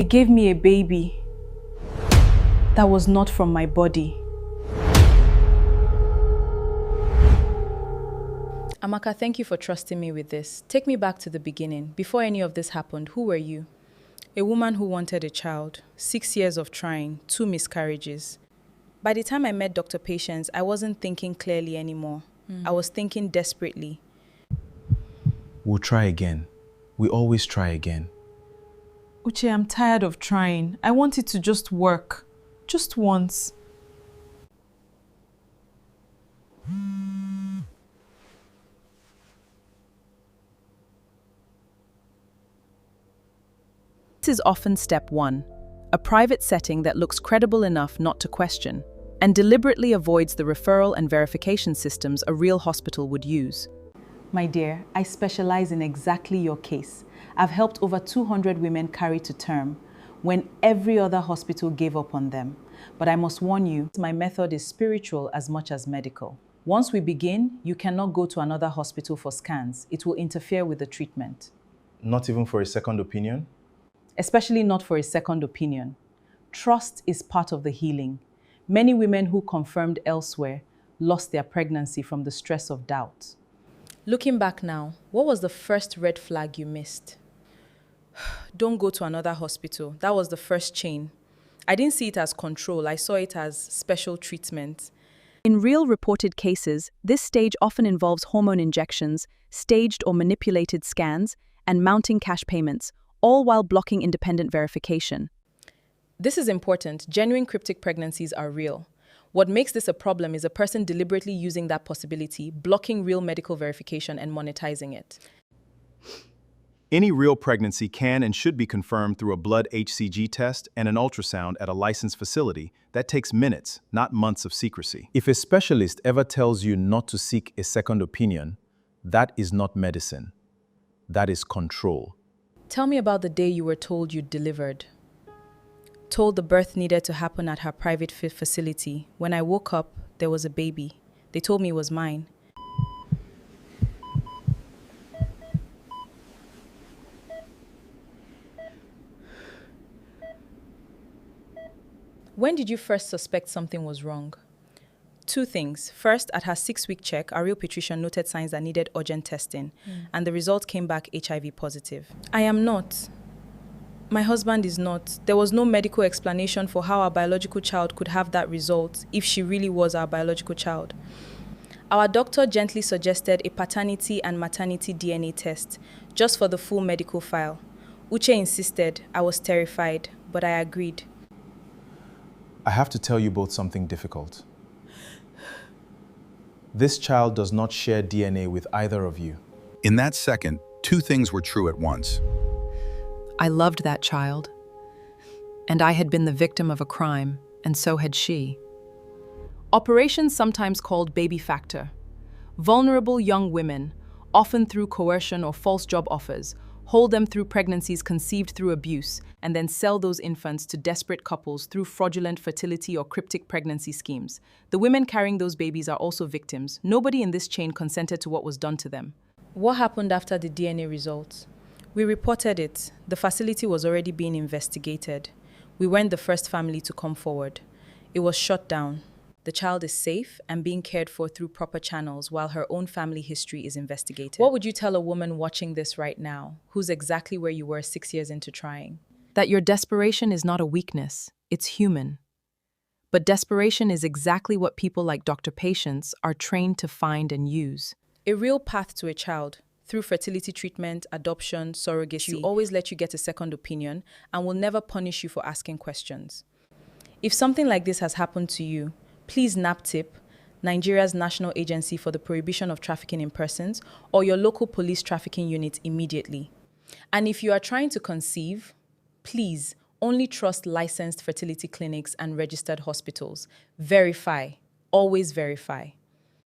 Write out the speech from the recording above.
They gave me a baby that was not from my body. Amaka, thank you for trusting me with this. Take me back to the beginning. Before any of this happened, who were you? A woman who wanted a child, 6 years of trying, 2 miscarriages. By the time I met Dr. Patience, I wasn't thinking clearly anymore. I was thinking desperately. We'll try again. We always try again. Uche, I'm tired of trying. I want it to just work. Just once. This is often step 1, a private setting that looks credible enough not to question, and deliberately avoids the referral and verification systems a real hospital would use. My dear, I specialize in exactly your case. I've helped over 200 women carry to term when every other hospital gave up on them. But I must warn you, my method is spiritual as much as medical. Once we begin, you cannot go to another hospital for scans. It will interfere with the treatment. Not even for a second opinion? Especially not for a second opinion. Trust is part of the healing. Many women who confirmed elsewhere lost their pregnancy from the stress of doubt. Looking back now, what was the first red flag you missed? Don't go to another hospital. That was the first chain. I didn't see it as control. I saw it as special treatment. In real reported cases, this stage often involves hormone injections, staged or manipulated scans, and mounting cash payments, all while blocking independent verification. This is important. Genuine cryptic pregnancies are real. What makes this a problem is a person deliberately using that possibility, blocking real medical verification and monetizing it. Any real pregnancy can and should be confirmed through a blood HCG test and an ultrasound at a licensed facility. That takes minutes, not months of secrecy. If a specialist ever tells you not to seek a second opinion, that is not medicine. That is control. Tell me about the day you were told you'd delivered. Told the birth needed to happen at her private facility. When I woke up, there was a baby. They told me it was mine. When did you first suspect something was wrong? 2 things. First, at her 6-week check, our real pediatrician noted signs that needed urgent testing, and the result came back HIV positive. I am not. My husband is not. There was no medical explanation for how our biological child could have that result if she really was our biological child. Our doctor gently suggested a paternity and maternity DNA test, just for the full medical file. Uche insisted. I was terrified, but I agreed. I have to tell you both something difficult. This child does not share DNA with either of you. In that second, 2 things were true at once. I loved that child, and I had been the victim of a crime, and so had she. Operations sometimes called baby factor. Vulnerable young women, often through coercion or false job offers, hold them through pregnancies conceived through abuse, and then sell those infants to desperate couples through fraudulent fertility or cryptic pregnancy schemes. The women carrying those babies are also victims. Nobody in this chain consented to what was done to them. What happened after the DNA results? We reported it. The facility was already being investigated. We weren't the first family to come forward. It was shut down. The child is safe and being cared for through proper channels while her own family history is investigated. What would you tell a woman watching this right now, who's exactly where you were 6 years into trying? That your desperation is not a weakness, it's human. But desperation is exactly what people like Dr. Patience are trained to find and use. A real path to a child, through fertility treatment, adoption, surrogacy, will always let you get a second opinion and will never punish you for asking questions. If something like this has happened to you, please NAPTIP, Nigeria's National Agency for the Prohibition of Trafficking in Persons, or your local police trafficking unit immediately. And if you are trying to conceive, please only trust licensed fertility clinics and registered hospitals. Verify. Always verify.